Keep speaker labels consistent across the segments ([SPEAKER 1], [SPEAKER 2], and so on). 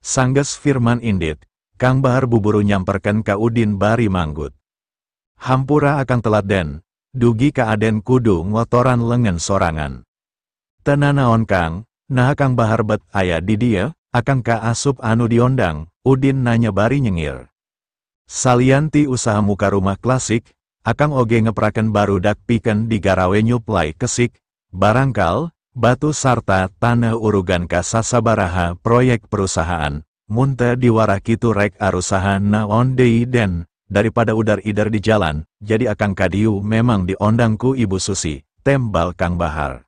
[SPEAKER 1] Sangges firman indit, Kang Bahar buburu nyamperkan ka Udin bari manggut. Hampura akang telat den, dugi ka aden kudu ngotoran lengan sorangan. Tenanaon Kang, nah Kang Bahar bet aya di dia, akang ka asup anu diondang, Udin nanya bari nyengir. Salianti usaha muka rumah klasik, akang oge ngepraken barudak piken di garawe nyuplai kesik, barangkal, batu sarta tanah urugan ka sasabaraha proyek perusahaan, munte diwarah kitu rek arusaha naon deui den, daripada udar-idar di jalan, jadi akang kadiu memang diondang ku Ibu Susi, tembal Kang Bahar.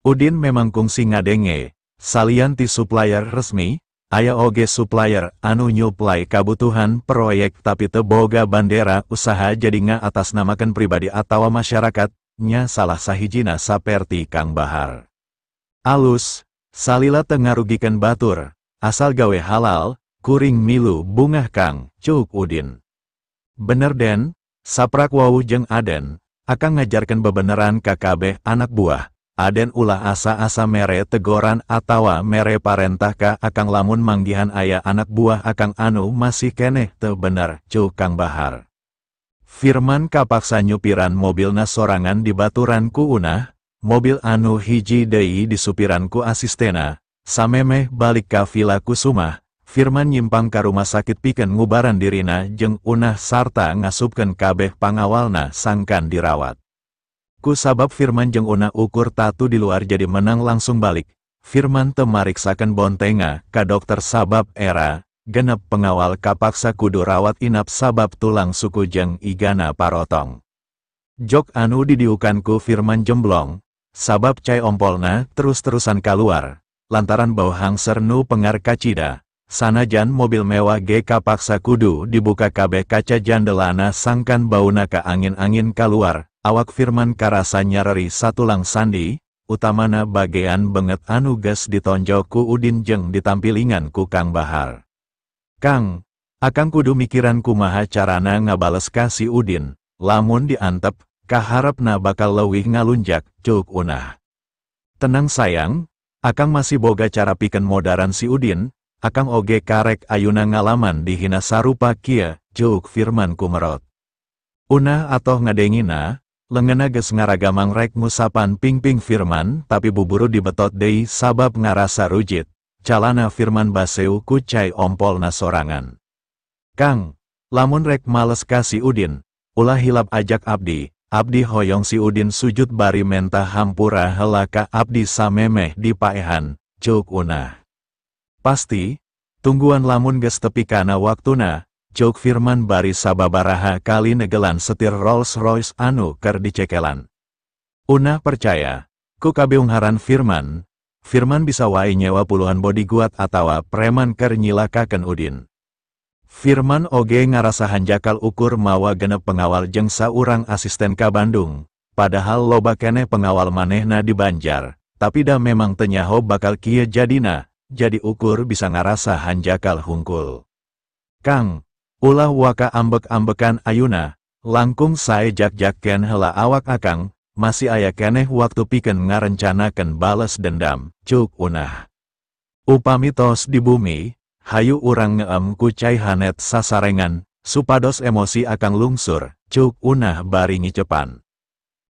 [SPEAKER 1] Udin memang kungsi ngadenge, salianti supplier resmi, aya oge supplier anu nyuplai kabutuhan proyek tapi teu boga bandera usaha jadi ngaatasnamakeun pribadi atawa masyarakat, nya salah sahijina saperti Kang Bahar. Alus, salila teu ngarugikeun batur, asal gawe halal, kuring milu bungah Kang, cuuk Udin. Bener den, saprak wau jeung aden, akang ngajarkeun bebeneran ka kabeh anak buah, aden ulah asa-asa mere tegoran atawa mere parentah ka akang lamun manggihan aya anak buah akang anu masih keneh teu bener, cuuk Kang Bahar. Firman kapaksa nyupiran mobilna sorangan di baturan ku Unah, mobil anu hiji deui disupiran ku asistena, samemeh balik ka Villa Kusumah, Firman nyimpang ka rumah sakit pikeun ngubaran dirina jeung Unah sarta ngasupkeun kabeh pangawalna sangkan dirawat. Ku sabab Firman jeung Unah ukur tatu di luar jadi menang langsung balik, Firman teu mariksakeun bontenga ka dokter sabab era, genep pengawal kapaksa kudu rawat inap sabab tulang suku jeung igana parotong. Jok anu didiukan ku Firman jemblong, sabab cai ompolna terus-terusan kaluar, lantaran bau hangser nu pengar kacida, sanajan mobil mewah ge kapaksa kudu dibuka kabeh kaca jandelana sangkan bauna ka angin-angin kaluar, awak Firman karasa nyareri satulang sandi, utamana bagean benget anu geus ditonjok ku Udin jeung ditampilingan ku Kang Bahar. Kang, akang kudu mikiran kumaha carana ngabales ka si Udin, lamun diantep, kaharepna bakal leuwih ngalunjak, cuuk Unah. Tenang sayang, akang masih boga cara pikeun modaran si Udin, akang oge karek ayuna ngalaman dihina sarupa kieu, cuuk Firman kumerot. Unah atoh ngadengina, leungeunna geus ngaragamang rek ngusapan ping-ping Firman tapi buburu dibetot deui sabab ngarasa rujit, calana Firman baseu ku cai ompolna sorangan. Kang, lamun rek males ka si Udin, ulah hilap ajak abdi. Abdi hoyong si Udin sujud bari mentah hampura heula ka abdi samemeh dipaehan, cuuk Unah. Pasti, tungguan lamun geus tepi kana waktuna, cuuk Firman bari sababaraha kali negelan setir Rolls-Royce anu keur dicekelan. Unah percaya, ku kabeungharan Firman, Firman bisa wae nyewa puluhan bodyguard atawa preman keur nyilakakeun Udin. Firman oge ngarasa hanjakal ukur mawa genep pengawal jeung saurang asisten ka Bandung, padahal loba keneh pengawal manehna di Banjar, tapi da memang teu nyaho bakal kieu jadina, jadi ukur bisa ngarasa hanjakal hungkul. Kang, ulah waka ambek-ambekan ayuna, langkung sae jak-jakkeun heula awak akang, masih aya keneh waktu pikeun ngarencanakeun bales dendam, cuuk Unah. Upami tos di bumi, hayu urang ngeem ku cai hanet sasarengan, supados emosi akang lungsur, cuuk Unah bari ngicepan.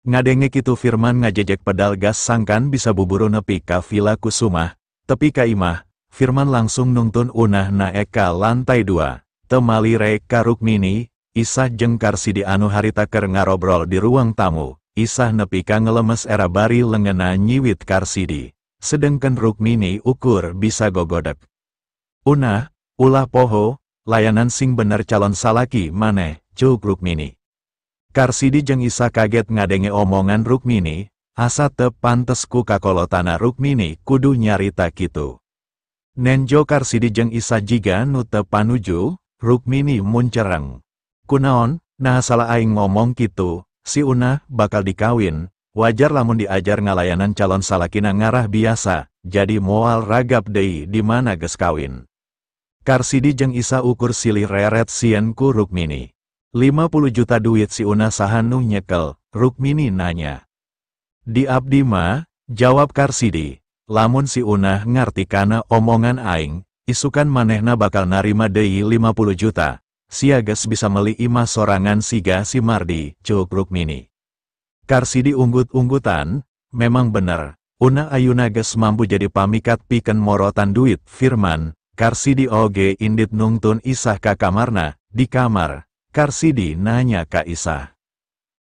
[SPEAKER 1] Ngadenge kitu Firman ngajejek pedal gas sangkan bisa buburu nepi ka Villa Kusumah, tepi ka imah, Firman langsung nungtun Unah naek ka lantai 2, temali rek ka Rukmini, Isah jeung Karsidi anu harita keur ngarobrol di ruang tamu, Isah nepi ka ngelemes era bari leungeunna nyiwit Karsidi, sedengkeun Rukmini ukur bisa gogodek. Unah, ulah poho, layanan sing bener calon salaki maneh, cuuk Rukmini. Karsidi jeung Isah kaget ngadenge omongan Rukmini, asa teu pantes ku kakolotana Rukmini kudu nyarita kitu. Nenjo Karsidi jeung Isah jiga nu teu panuju, Rukmini muncereng. Kunaon, nah salah aing ngomong kitu, si Unah bakal dikawin, wajar lamun diajar ngalayanan calon salakina ngarah biasa, jadi moal ragap deui di mana geus kawin. Karsidi jeung Isah ukur silih reret sieun ku Rukmini. 50 juta duit si Unah saha nu nyekel, Rukmini nanya. Di abdi mah, jawab Karsidi, lamun si Unah ngarti kana omongan aing, isukan manehna bakal narima deui 50 juta, sia geus bisa meuli imah sorangan siga si Mardi, cuk Rukmini. Karsidi unggut-unggutan, memang bener, una ayuna geus mampu jadi pamikat pikeun morotan duit, firman. Karsidi oge indit nungtun Isah ka kamarna, di kamar, Karsidi nanya ka Isah.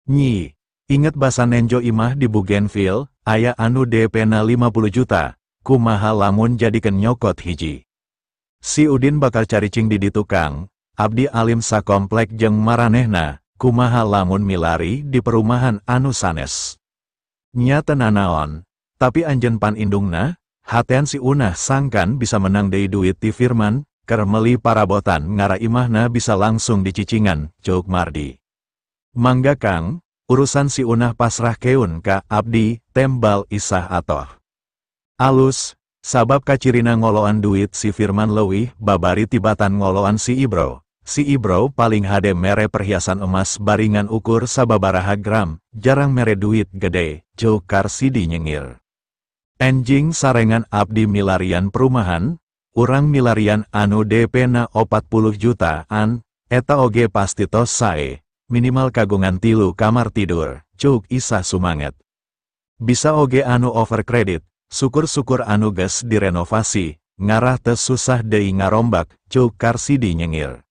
[SPEAKER 1] Nyi, inget basa Nenjo imah di Bougainville, aya anu DP-na 50 juta, kumaha lamun jadikeun nyokot hiji. Si Udin bakal caricing di tukang, abdi alim sakomplek jeung maranehna, kumaha lamun milari di perumahan anu sanes. Nya teu nanaon, tapi anjeun pan indungna, hatean si Unah sangkan bisa menang deui duit ti Firman, keur meuli parabotan ngara imahna bisa langsung dicicingan, cuk Mardi. Mangga Kang, urusan si Unah pasrah keun ka abdi, tembal Isah atoh. Alus, sabab kacirina ngoloan duit si Firman leuwih babari tibatan ngoloan si Ibro. Si Ibro paling hade mere perhiasan emas baringan ukur sababaraha gram, jarang mere duit gede, cuk Karsidi nyengir. Enjing sarengan abdi milarian perumahan, urang milarian anu DP-na 40 jutaan, eta oge pasti tos sae, minimal kagungan 3 kamar tidur, cuk Isah sumanget. Bisa oge anu over kredit, syukur-syukur anu geus direnovasi, ngarah teu susah deui ngarombak, cuk Karsidi nyengir.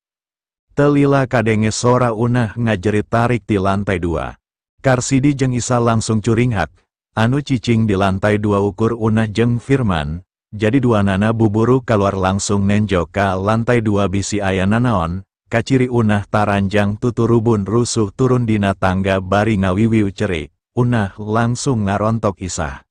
[SPEAKER 1] Teu lila kadenge sora Unah ngajerit tarik di lantai 2. Karsidi jeung Isah langsung curinghak. Anu cicing di lantai 2 ukur Unah jeung Firman, jadi duanana buburu keluar langsung nenjo ka lantai 2 bisi aya nanaon, kaciri Unah taranjang tuturubun rusuh turun dina tangga bari ngawiwiu cerik, Unah langsung ngarontok Isah.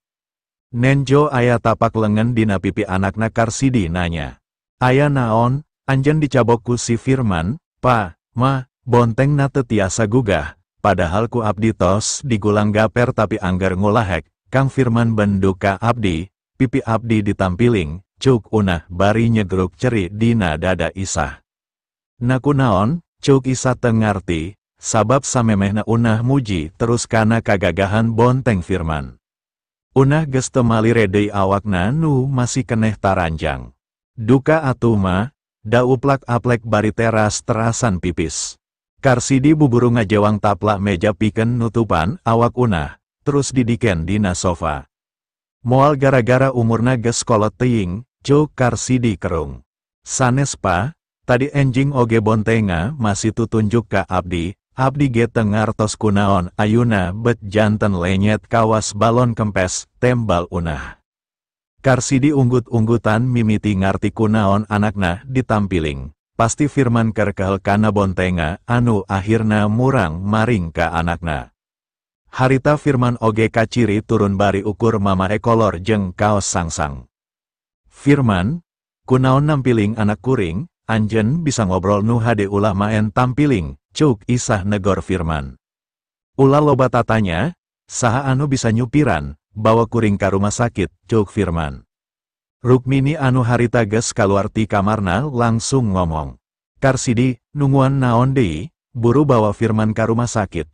[SPEAKER 1] Nenjo aya tapak lengan dina pipi anakna Karsidi nanya. Aya naon, anjeun dicabok ku si Firman, pa, ma, bontengna teu tiasa gugah. Padahal ku abdi tos digulang gaper tapi anggar ngulahek, Kang Firman benduk ka abdi, pipi abdi ditampiling, cuk Unah bari nyegruk ceri dina dada Isah. Naku naon, cuk Isah teu ngarti, sabab samemehna Unah muji terus kana kagagahan bonteng Firman. Unah geus teu malire deui awakna nu masih keneh taranjang. Duka atuh mah, da uplak-aplek bari teras terasan pipis. Karsidi buburu ngajewang taplak meja pikeun nutupan awak Unah, terus didiken dina sofa. Moal gara-gara umurna geus kolot teuing, cuk Karsidi kerung. Sanes pa, tadi enjing oge bontenga masih tutunjuk ka abdi, abdi ge teu ngartos kunaon ayuna bet janten lenyet kawas balon kempes, tembal Unah. Karsidi unggut-unggutan mimiti ngarti kunaon anakna ditampiling. Pasti Firman kerkel kana bontenga, anu akhirna murang maring ka anakna. Harita Firman oge kaciri turun bari ukur mama ekolor jeung kaos sangsang. Firman, kunaon nampiling anak kuring, anjeun bisa ngobrol nu hade ulah maen tampiling, cuk Isah negor Firman. Ulah loba tatanya, saha anu bisa nyupiran, bawa kuring ka rumah sakit, cuk Firman. Rukmini anu harita geus kaluar ti kamarna langsung ngomong. Karsidi, nungguan naon deui, buru bawa Firman ka rumah sakit.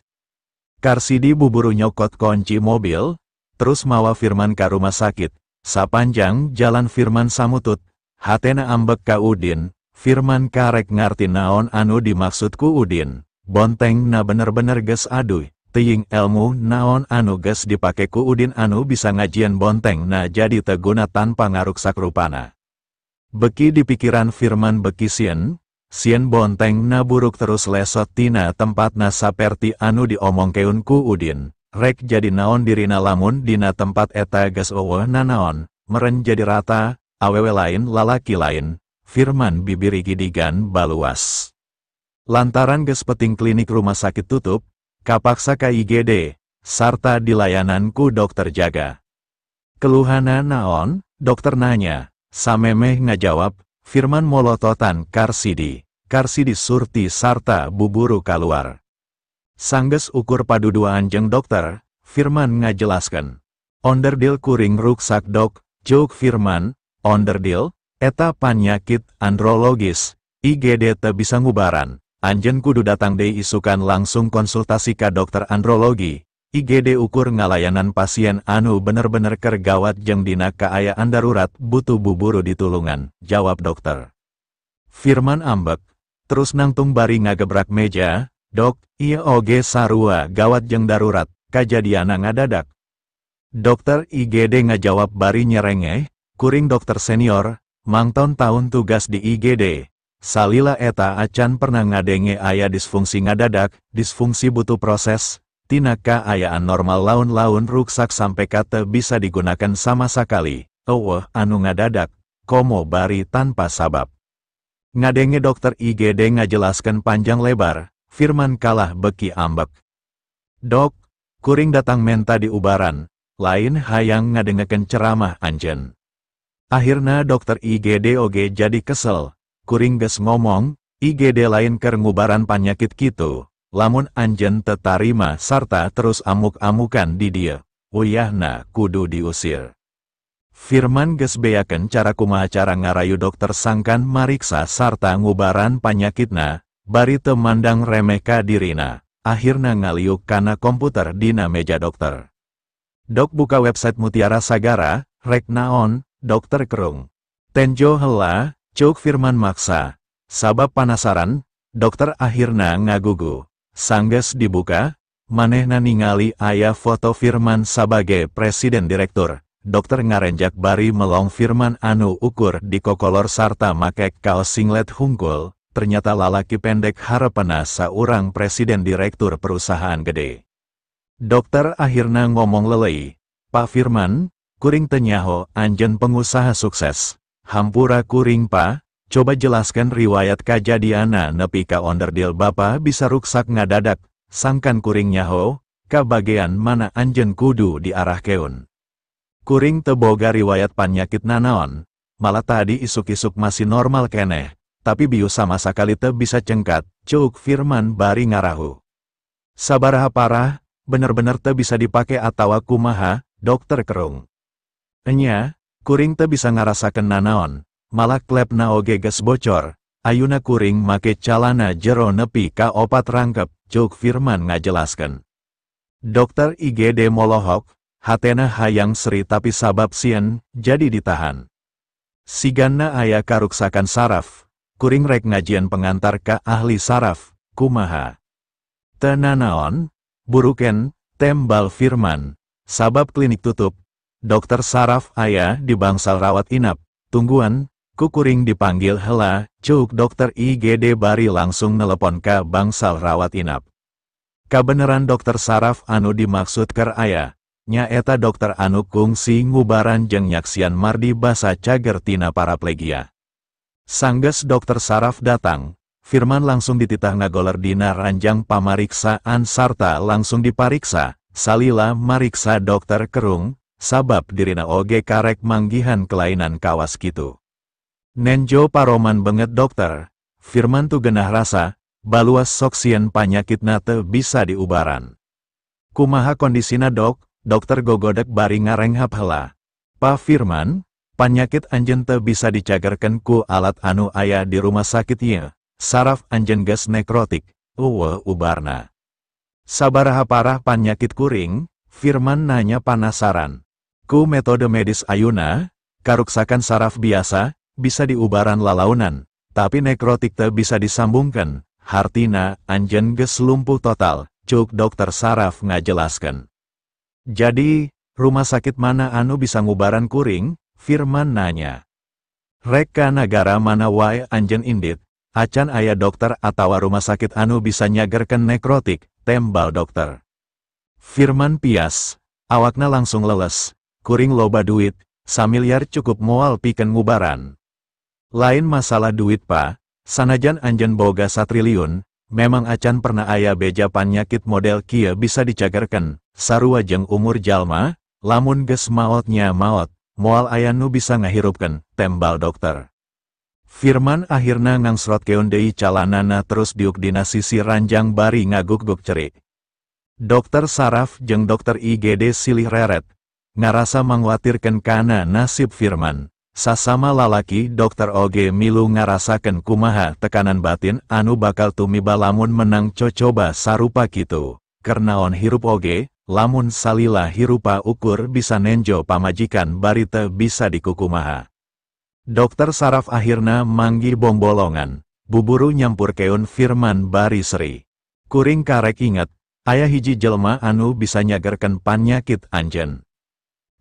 [SPEAKER 1] Karsidi buburu nyokot kunci mobil, terus mawa Firman ka rumah sakit. Sapanjang jalan Firman samutut, hatena ambek ka Udin, Firman karek ngarti naon anu dimaksud ku Udin. Bonteng na bener-bener geus aduh, teuing elmu naon anu geus dipake ku Udin anu bisa ngajieun bonteng na jadi teguna tanpa ngaruksak rupana. Beki di pikiran Firman beki sieun bonteng na buruk terus lesot tina tempatna saperti anu diomongkeun ku Udin. Rek jadi naon dirina lamun dina tempat eta geus eueuh nanaon, meren jadi rata, awewe lain lalaki lain, Firman bibiri gidigan baluas. Lantaran geus peting klinik rumah sakit tutup, kapaksa ka IGD, sarta dilayanan ku dokter jaga. Keluhana naon, dokter nanya, samemeh ngajawab, Firman molototan Karsidi. Karsidi surti sarta buburu kaluar. Sanggeus ukur paduduan jeung dokter, Firman ngajelaskeun. Onderdil kuring ruksak dok, juk Firman, onderdil, eta panyakit andrologis, IGD teu bisa ngubaran. Anjeun kudu datang deui isukan langsung konsultasi ka dokter andrologi, IGD ukur ngalayanan pasien anu bener-bener kergawat jeung dina kaayaan darurat butuh buburu ditulungan, jawab dokter. Firman ambek, terus nangtung bari ngagebrak meja, dok, ieu oge sarua gawat jeung darurat, kajadiana ngadadak. Dokter IGD ngajawab bari nyerengeh, kuring dokter senior, mangton tahun tugas di IGD. Salila eta acan pernah ngadenge aya disfungsi ngadadak, disfungsi butuh proses, tina kaayaan normal laun-laun ruksak sampai kata bisa digunakan sama sekali. Eueuh anu ngadadak, komo bari tanpa sabab. Ngadenge dokter IGD ngajelaskan panjang lebar, Firman kalah beki ambek. Dok, kuring datang menta di ubaran, lain hayang ngadengekeun ceramah anjeun. Akhirna dokter IGD oge jadi kesel, kuring geus ngomong, IGD lain keur ngubaran panyakit kitu, lamun anjeun teu tarima sarta terus amuk-amukan di dieu, uyahna kudu diusir. Firman geus beakeun cara kumaha cara ngarayu dokter sangkan mariksa sarta ngubaran panyakitna, bari teu mandang remeh ka dirina, akhirna ngaliuk kana komputer dina meja dokter. Dok buka website Mutiara Sagara, rek naon, dokter kerung. Tenjo heula, ceuk Firman maksa. Sabab panasaran, dokter akhirna ngagugu. Sanggeus dibuka, manehna ningali aya foto Firman sebagai presiden direktur. Dokter ngarenjak bari melong Firman anu ukur di kokolor sarta make kaos singlet hungkul, ternyata lalaki pendek hareupeuna saurang presiden direktur perusahaan gede. Dokter akhirna ngomong lelei, Pak Firman, kuring teu nyaho anjeun pengusaha sukses. Hampura kuring pa, coba jelaskan riwayat kajadiana nepi ka onderdil bapa bisa ruksak ngadadak, sangkan kuring nyaho, ka bagean mana anjeun kudu diarahkeun. Kuring teu boga riwayat panyakit nanaon, malah tadi isuk-isuk masih normal keneh, tapi bius sama sakali teu bisa cengkat, ceuk Firman bari ngarahu. Sabaraha parah, bener-bener teu bisa dipake atawa kumaha, dokter kerung. Enya, kuring teu bisa ngarasakeun nanaon, malah klepna oge geus bocor, ayuna kuring make calana jero nepi ka 4 rangkep, ceuk Firman ngajelaskeun. Dokter IGD molohok, hatena hayang seri tapi sabab sieun, jadi ditahan. Siganna aya karuksakan saraf, kuring rek ngajian pengantar ka ahli saraf, kumaha. Teu nanaon, buruken, tembal Firman, sabab klinik tutup, dokter saraf aya di bangsal rawat inap, tungguan, ku kuring dipanggil heula, ceuk dokter IGD bari langsung nelepon ka bangsal rawat inap. Kabeneran dokter saraf anu dimaksud keur aya, nya eta dokter anu kungsi ngubaran jeung nyaksian mardi basa cager tina paraplegia. Sanggeus dokter saraf datang, Firman langsung dititah ngagoler dina ranjang pamariksaan sarta langsung dipariksa, salila mariksa dokter kerung, sabab dirina oge karek manggihan kelainan kawas kitu. Nenjo paroman banget dokter, Firman tu genah rasa, baluas sok sieun panyakitna teu bisa diubaran. Kumaha kondisina dok? Dokter gogodek bari ngarenghap heula. Pa Firman, panyakit anjeun teu bisa dicagerkeun ku alat anu aya di rumah sakit ieu. Saraf anjeun geus nekrotik, eueuh ubarna. Sabaraha parah panyakit kuring? Firman nanya panasaran. Ku metode medis ayuna, karuksakan saraf biasa, bisa diubaran lalaunan, tapi nekrotik teu bisa disambungkeun, hartina anjeun geus lumpuh total, ceuk dokter saraf ngajelaskeun. Jadi, rumah sakit mana anu bisa ngubaran kuring? Firman nanya. Rek ka nagara mana wae anjeun indit, acan aya dokter atawa rumah sakit anu bisa nyagerkeun nekrotik, tembal dokter. Firman pias, awakna langsung leles, kuring loba duit, $1 miliar cukup moal pikeun ngubaran. Lain masalah duit pa, sanajan anjeun boga 1 triliun, memang acan pernah aya beja panyakit model kieu bisa dicagerkeun, sarua jeung umur jalma, lamun geus maotnya maot, moal aya nu bisa ngahirupkeun, tembal dokter. Firman akhirna ngangsrotkeun deui calanana terus diuk dina sisi ranjang bari ngaguk-guk cerik. Dokter saraf jeung dokter IGD silih reret, ngarasa mangwatirkeun kana nasib Firman. Sasama lalaki dokter oge milu ngarasakeun kumaha tekanan batin anu bakal tumiba lamun menang cocoba sarupa kitu. Kernaon hirup oge, lamun salila hirupa ukur bisa nenjo pamajikan bari teu bisa dikukumaha. Dokter saraf akhirna manggi bombolongan, buburu nyampurkeun firman bari seri. Kuring karek inget, aya hiji jelema anu bisa nyagerkeun panyakit anjeun.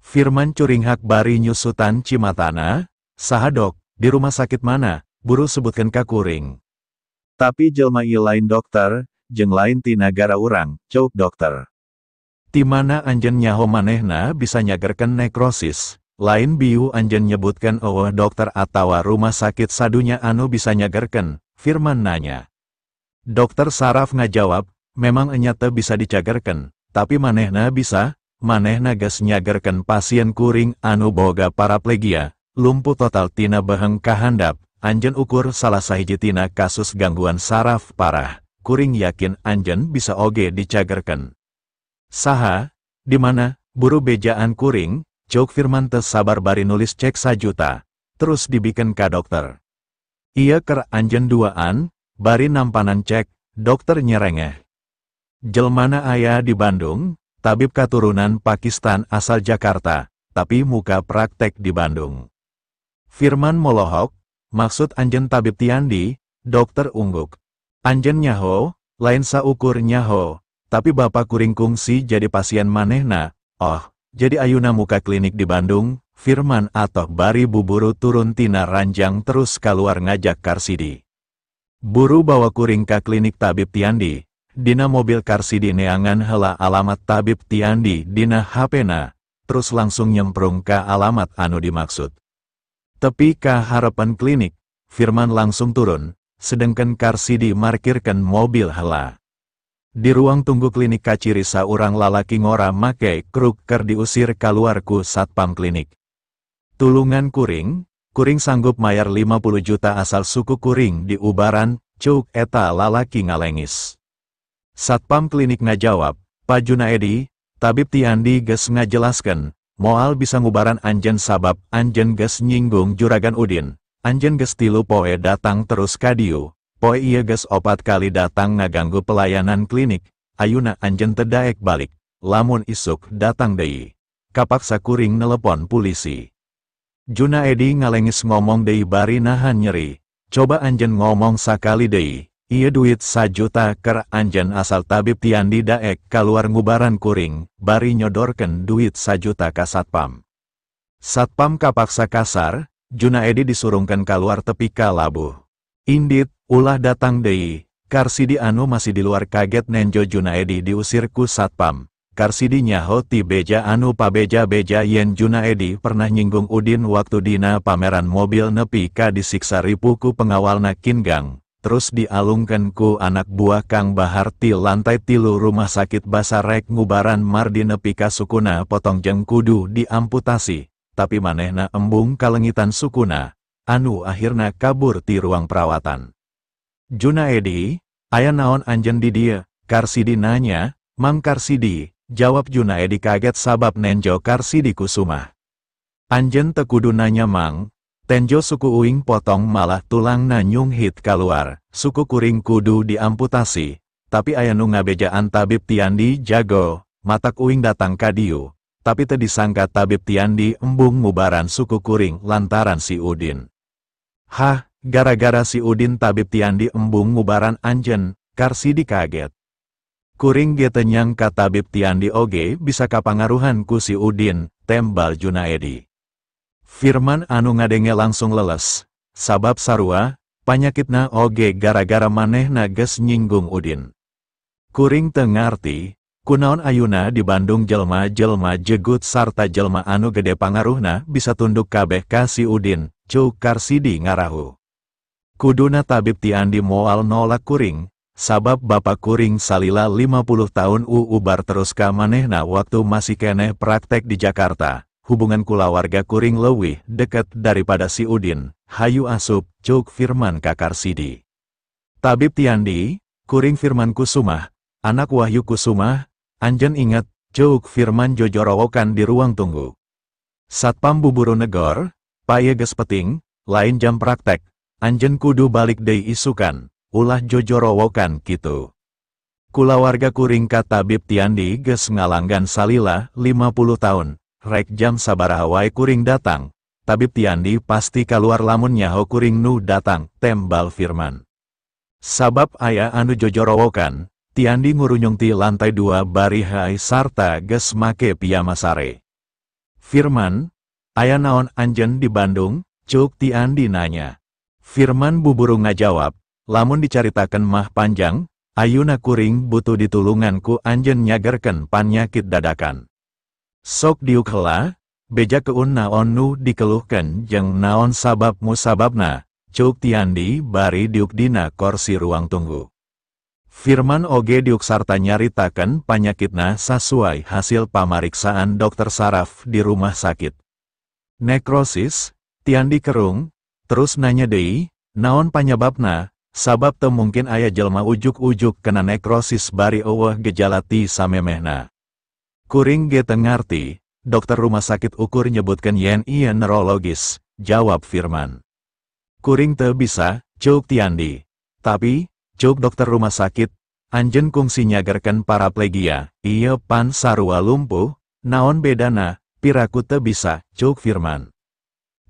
[SPEAKER 1] Firman curinghak bari nyusutan cimatana, saha dok, di rumah sakit mana, buru sebutkeun ka kuring. Tapi jelema ieu lain dokter, jeung lain ti nagara urang, ceuk dokter. Ti mana anjeun nyaho manehna bisa nyagerkeun nekrosis, lain biu anjeun nyebutkeun eueuh dokter atawa rumah sakit sadunya anu bisa nyagerkeun, Firman nanya. Dokter saraf ngajawab, memang enya teu bisa dicagerkeun, tapi manehna bisa, manehna geus nyagerkeun pasien kuring anu boga paraplegia, lumpuh total tina beheng kahandap, anjeun ukur salah sahiji tina kasus gangguan saraf parah. Kuring yakin anjeun bisa oge dicagerkeun. Saha, di mana, buru bejaan kuring, ceuk Firman teu sabar bari nulis cek 1 juta, terus dibikeun ka dokter. Ieu keur anjeun duaan, bari nampanan cek, dokter nyerengeh. Jelmana aya di Bandung, tabib katurunan Pakistan asal Jakarta, tapi muka praktek di Bandung. Firman molohok, maksud anjeun tabib Tiandi, dokter ungguk. Anjeun nyaho, lain saukur nyaho, tapi bapak kuring kungsi jadi pasien manehna, oh, jadi ayuna muka klinik di Bandung, Firman atoh bari buburu turun tina ranjang terus keluar ngajak Karsidi. Buru bawa kuring ka klinik tabib Tiandi, dina mobil Karsidi neangan heula alamat tabib Tiandi dina HP-na, terus langsung nyemprung ka alamat anu dimaksud. Tepi ka harapan klinik, Firman langsung turun. Sedangkan Karsidi markirkan mobil heula. Di ruang tunggu klinik kaciri saurang lalaki ngora make kruk keur diusir kaluar ku satpam klinik. Tulungan kuring sanggup mayar 50 juta asal suku kuring di ubaran, ceuk eta lalaki ngalengis. Satpam klinik ngajawab, Pak Junaedi, tabib Tiandi geus ngajelaskeun, moal bisa ngubaran anjeun sabab anjeun geus nyinggung Juragan Udin. Anjeun geus 3 poe datang terus ka dieu, poe ieu geus 4 kali datang ngaganggu pelayanan klinik, ayuna anjeun teu daek balik, lamun isuk datang deui. Kapaksa kuring nelepon polisi. Junaedi ngalengis ngomong deui bari nahan nyeri, coba anjeun ngomong sakali deui, ieu duit 1 juta keur anjeun asal tabib Tiandi daek kaluar ngubaran kuring, bari nyodorkeun duit 1 juta ka satpam. Satpam kapaksa kasar, Junaedi disurungkan keluar tepi ka labuh. Indit, ulah datang deui. Karsidi anu masih di luar kaget nenjo Junaedi diusir ku satpam. Karsidi nyaho ti beja anu pabeja-beja yen Junaedi pernah nyinggung Udin waktu dina pameran mobil nepi ka disiksa ripu ku pengawalna Kingang, terus dialungkeun ku anak buah Kang Bahar ti lantai 3 rumah sakit Basarek ngubaran mardi nepi ka sukuna potong jeung kudu diamputasi. Tapi manehna embung kalengitan sukuna, anu akhirna kabur ti ruang perawatan. Junaedi, aya naon anjeun di dieu? Karsidi nanya. Mang Karsidi, jawab Junaedi kaget sabab nenjo Karsidi kusumah. Anjeun teu kudu nanya mang, tenjo suku uing potong malah tulangna nyunghit kaluar, suku kuring kudu diamputasi, tapi aya nu ngabejaan tabib Tiandi jago, matak uing datang ka dieu. Tapi teu disangka tabib Tiandi embung ngubaran suku kuring lantaran si Udin. Hah, gara-gara si Udin tabib Tiandi embung ngubaran anjeun, Karsidi kaget. Kuring ge teu nyangka tabib Tiandi oge bisa kapangaruhan ku si Udin, tembal Junaedi. Firman anu ngadenge langsung leles, sabab sarua, panyakitna oge gara-gara manehna geus nyinggung Udin. Kuring teu ngarti, kunaon ayuna di Bandung jelma-jelma jegut sarta jelma anu gede pangaruhna bisa tunduk kabeh ka si Udin, ceuk Karsidi ngarahu. Kuduna tabib Tiandi moal nolak kuring, sabab bapak kuring salila 50 tahun ubar terus ka manehna waktu masih keneh praktek di Jakarta. Hubungan kulawarga kuring leuwih deket daripada si Udin, hayu asup, ceuk Firman ka Karsidi. Tabib Tiandi, kuring Firman Kusumah, anak Wahyu Kusumah, anjeun inget, ceuk Firman jojorowokan di ruang tunggu. Satpam buburu negor, paye geus peting, lain jam praktek, anjeun kudu balik deui isukan, ulah jojorowokan kitu. Kulawarga kuring ka tabib Tiandi geus ngalanggan salila 50 tahun, rek jam sabaraha wae kuring datang. Tabib Tiandi pasti kaluar lamun nyaho kuring nu datang, tembal Firman. Sabab aya anu jojorowokan, Tiandi ngurunyung ti lantai 2 bari hai sarta geus make piyama sare. Firman, aya naon anjeun di Bandung? Cuk Tiandi nanya. Firman buburu ngajawab, lamun dicaritakeun mah panjang, ayuna kuring butuh ditulungan ku anjeun nyagerkeun panyakit dadakan. Sok diuk heula, beja keun naon nu dikeluhkeun jeung naon sabab musababna, Cuk Tiandi bari diuk dina kursi ruang tunggu. Firman oge diuk sarta nyaritakeun panyakitna sasuai hasil pamariksaan dokter saraf di rumah sakit. Nekrosis, Tiandi kerung, terus nanya deui, naon panyababna, sabab teu mungkin aya jelma ujuk-ujuk kena nekrosis bari eueuh gejala ti samemehna. Kuring ge teu ngarti, dokter rumah sakit ukur nyebutkeun yen ieu neurologis, jawab Firman. Kuring teu bisa, Cuk Tiandi. Tapi, Cuk dokter rumah sakit, anjeun kungsi nyagerkeun paraplegia, ieu pan sarua lumpuh, naon bedana, piraku teu bisa, Cuk Firman.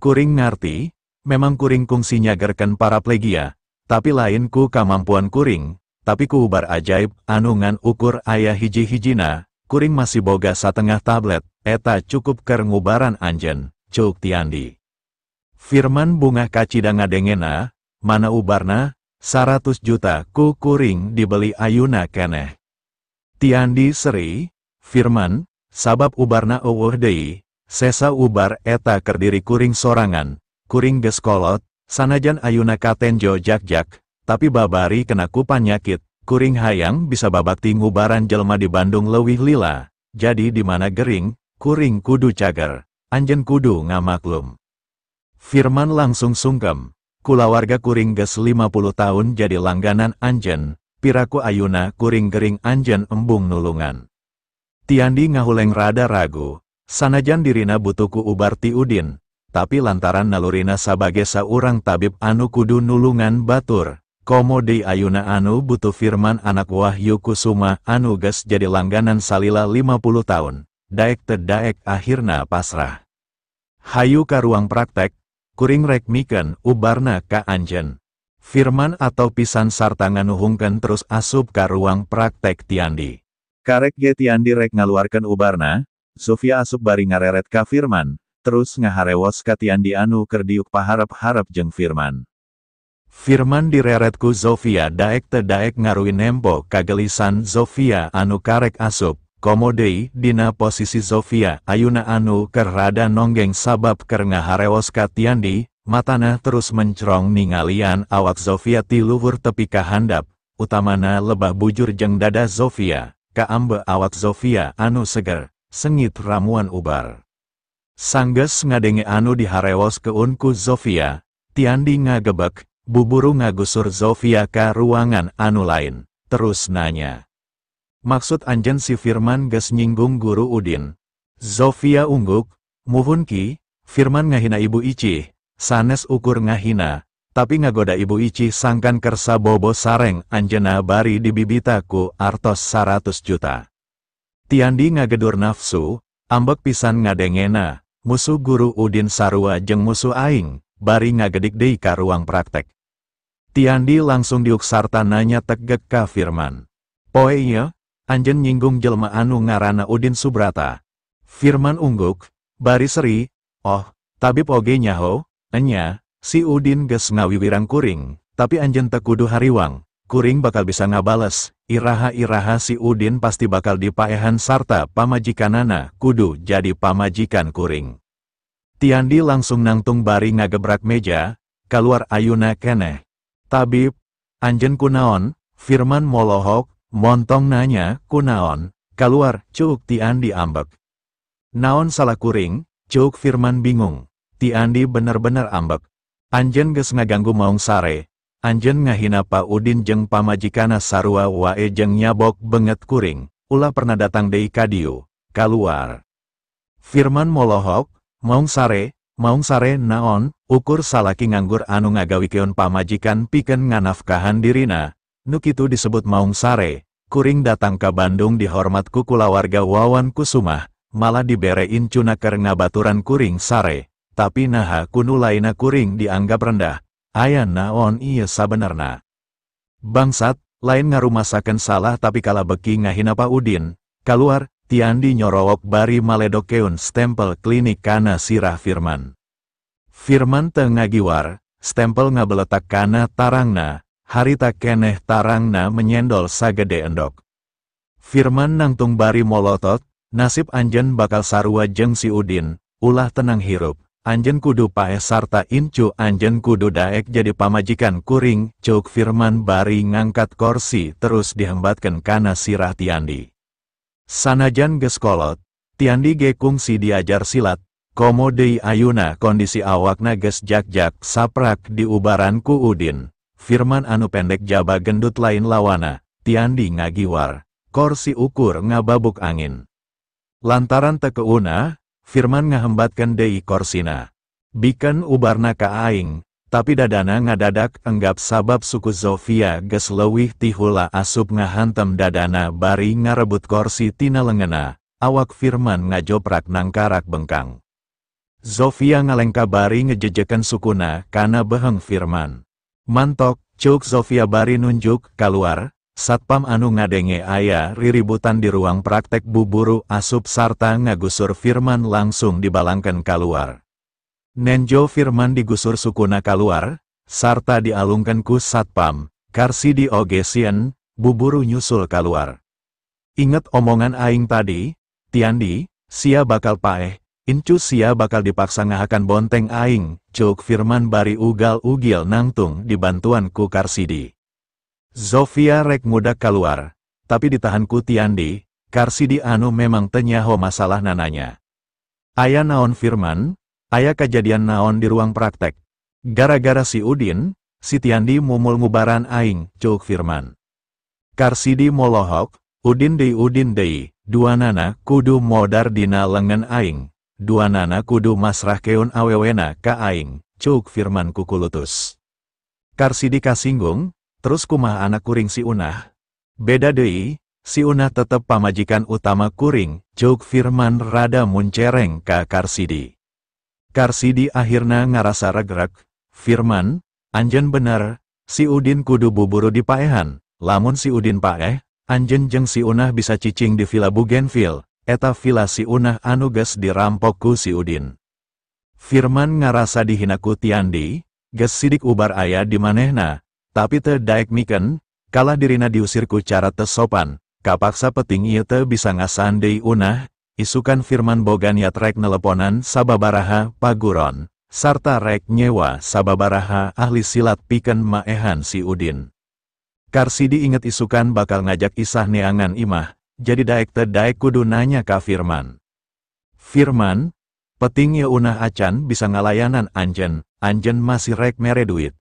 [SPEAKER 1] Kuring ngarti, memang kuring kungsi nyagerkeun paraplegia, tapi lain ku kamampuan kuring, tapi ku ubar ajaib, anu ngan ukur aya hiji-hijina, kuring masih boga satengah tablet, eta cukup keur ngubaran anjeun, Cuk Tiandi. Firman bunga kacida ngadengena, mana ubarna, 100 juta ku kuring dibeli ayuna keneh. Tiandi seri, Firman, sabab ubarna eueuh deui, sesa ubar eta kerdiri kuring sorangan, kuring geus kolot, sanajan ayuna katenjo jak-jak, tapi babari kena ku panyakit, kuring hayang bisa babakti ngubaran jelma di Bandung leuwih lila, jadi di mana gering, kuring kudu cager, anjeun kudu ngamaklum. Firman langsung sungkem, kulawarga kuring geus 50 tahun jadi langganan anjeun, piraku ayuna kuring gering anjeun embung nulungan. Tiandi ngahuleng rada ragu, sanajan dirina butuh ku ubar ti Udin, tapi lantaran nalurina sabage saurang tabib anu kudu nulungan batur, komo deui ayuna anu butuh Firman anak Wahyu Kusuma anu geus jadi langganan salila 50 tahun, daek teu daek akhirna pasrah. Hayu ka ruang praktek, kuring rek mikeun ubarna ka anjeun. Firman atau pisan sarta nganuhungkeun terus asup ka ruang praktek Tiandi. Karek ge Tiandi rek ngaluarkeun ubarna, Zofia asup bari ngareret ka Firman, terus ngaharewos ka Tiandi anu keur diuk paharep-harep jeung Firman. Firman direret ku Zofia daek teu daek ngaruin nempo kagelisan Zofia anu karek asup, komo deui dina posisi Zofia ayuna anu keur rada nonggeng sabab keur ngaharewos ka Tiandi, matana terus mencrong ningalian awak Zofia ti luhur tepi ka handap, utamana lebah bujur jeung dada Zofia, ka ambe awak Zofia anu seger, sengit ramuan ubar. Sanggeus ngadenge anu diharewos keun ku Zofia, Tiandi ngagebek, buburu ngagusur Zofia ka ruangan anu lain, terus nanya. Maksud anjeun si Firman geus nyinggung guru Udin. Zofia ungguk, muhun ki, Firman ngahina Ibu Icih, sanes ukur ngahina, tapi ngagoda Ibu Icih sangkan kersa bobo sareng anjeunna bari dibibita ku artos 100 juta. Tiandi ngagedur nafsu, ambek pisan ngadengena, musuh guru Udin sarua jeung musuh aing, bari ngagedik deui ka ruang praktek. Tiandi langsung diuk sarta nanya tegek ka Firman. Poe ieu, anjeun nyinggung jelma anu ngaranna Udin Subrata. Firman ungguk, bari seri, oh, tabib oge nyaho, enya, si Udin geus ngawiwirang kuring, tapi anjeun teu kudu hariwang, kuring bakal bisa ngabales, iraha-iraha si Udin pasti bakal dipaehan sarta pamajikanana kudu jadi pamajikan kuring. Tiandi langsung nangtung bari ngagebrak meja, kaluar ayuna keneh. Tabib, anjeun kunaon? Firman molohok, montong nanya, kunaon? Kaluar, Cuk Tiandi ambek. Naon salah kuring? Cuk Firman bingung. Tiandi bener-bener ambek. Anjeun geus ngaganggu maung sare. Anjeun ngahina Pa Udin jeung pamajikana sarua wae jeung nyabok benget kuring. Ulah pernah datang deui ka dieu. Kaluar. Firman molohok, maung sare naon? Ukur salaki nganggur anu ngagawikeun pamajikan pikeun nganafkahan dirina, nu kitu disebut maung sare, kuring datang ke Bandung dihormat ku kulawarga Wawan Kusumah, malah diberein cuna keur ngabaturan kuring sare, tapi naha kunu laina kuring dianggap rendah, aya naon ieu sabenerna. Bangsat, lain ngarumasakeun salah tapi kala beki ngahina Pak Udin, kaluar, Tiandi nyorowok bari maledokeun stempel klinik kana sirah Firman. Firman teu ngagiwar, stempel ngabeletak kana tarangna, harita keneh tarangna menyendol sagede endok. Firman nangtung bari molotot, nasib anjeun bakal sarua jeung si Udin, ulah tenang hirup, anjeun kudu paeh sarta incu anjeun kudu daek jadi pamajikan kuring, ceuk Firman bari ngangkat kursi terus dihembatkeun kana sirah Tiandi. Sanajan geus kolot, Tiandi ge kungsi diajar silat, komo deui ayeuna kondisi awakna geus jak-jak saprak diubaran ku Udin. Firman anu pendek jaba gendut lain lawana, Tiandi ngagiwar, kursi ukur ngababuk angin. Lantaran teu keuna, Firman ngahembatkeun deui korsina. Bikeun ubarna ka aing, tapi dadana ngadadak enggap sabab suku Zofia geus leuwih ti heula asup ngahantem dadana bari ngarebut kursi tina leungeunna, awak Firman ngajoprak nangkarak bengkang. Zofia ngalengka bari ngejejekeun sukuna kana beheng Firman. Mantok, ceuk Zofia bari nunjuk kaluar, satpam anu ngadenge aya riributan di ruang praktek buburu asup sarta ngagusur Firman langsung dibalangkeun kaluar. Nenjo Firman digusur sukuna kaluar, sarta dialungkeun ku satpam, Karsidi oge sieun, buburu nyusul kaluar. Inget omongan aing tadi, Tiandi, sia bakal paeh, incu sia bakal dipaksa ngahakan bonteng aing, ceuk Firman bari ugal-ugil nangtung dibantuan ku Karsidi. Zofia rek mudak kaluar, tapi ditahan ku Tiandi, Karsidi anu memang teu nyaho masalah nananya. Aya naon Firman? Aya kejadian naon di ruang praktek. Gara-gara si Udin, si Tiandi mumul ngubaran aing, ceuk Firman. Karsidi molohok, Udin deui, duanana kudu modar dina lengan aing, duanana kudu masrahkeun awewena ka aing, ceuk Firman kukulutus. Karsidi kasinggung, terus kumaha anak kuring si Unah? Beda deui, si Unah tetep pamajikan utama kuring, ceuk Firman rada muncereng ka Karsidi. Karsidi akhirna ngarasa regreg, Firman, anjeun bener, si Udin kudu buburu dipaehan, lamun si Udin paeh, anjeun jeung si Unah bisa cicing di Villa Bougainville, eta villa si Unah anu geus dirampok ku si Udin. Firman ngarasa dihina ku Tiandi, geus sidik ubar aya di manehna, tapi teu daek mikeun, kalah dirina diusir ku cara teu sopan, kapaksa peting ieu teu bisa ngasahan deui Unah. Isukan Firman boga niat rek neleponan sababaraha paguron, sarta rek nyewa sababaraha ahli silat pikeun maehan si Udin. Karsidi inget isukan bakal ngajak isah neangan imah, jadi daek teu daek kudu nanya ka Firman. Firman, peting ieu Unah acan bisa ngalayanan anjeun masih rek mere duit.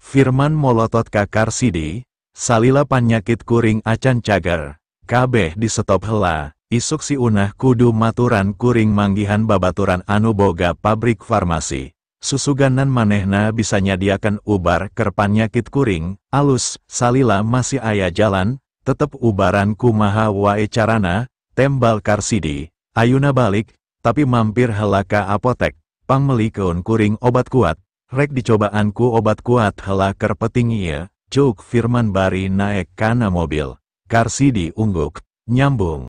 [SPEAKER 1] Firman molotot ka Karsidi, salila panyakit kuring acan cager, kabeh di stop heula. Isuk si Unah kudu maturan kuring manggihan babaturan anu boga pabrik farmasi. Susuganan manehna bisa nyadiakan ubar keur panyakit kuring, alus, salila masih aya jalan, tetep ubaran kumaha wae carana, tembal Karsidi, ayuna balik, tapi mampir heula ka apotek, pangmelikeun kuring obat kuat, rek dicobaan ku obat kuat heula keur peting ieu, ceuk Firman bari naek kana mobil. Karsidi ungguk, nyambung.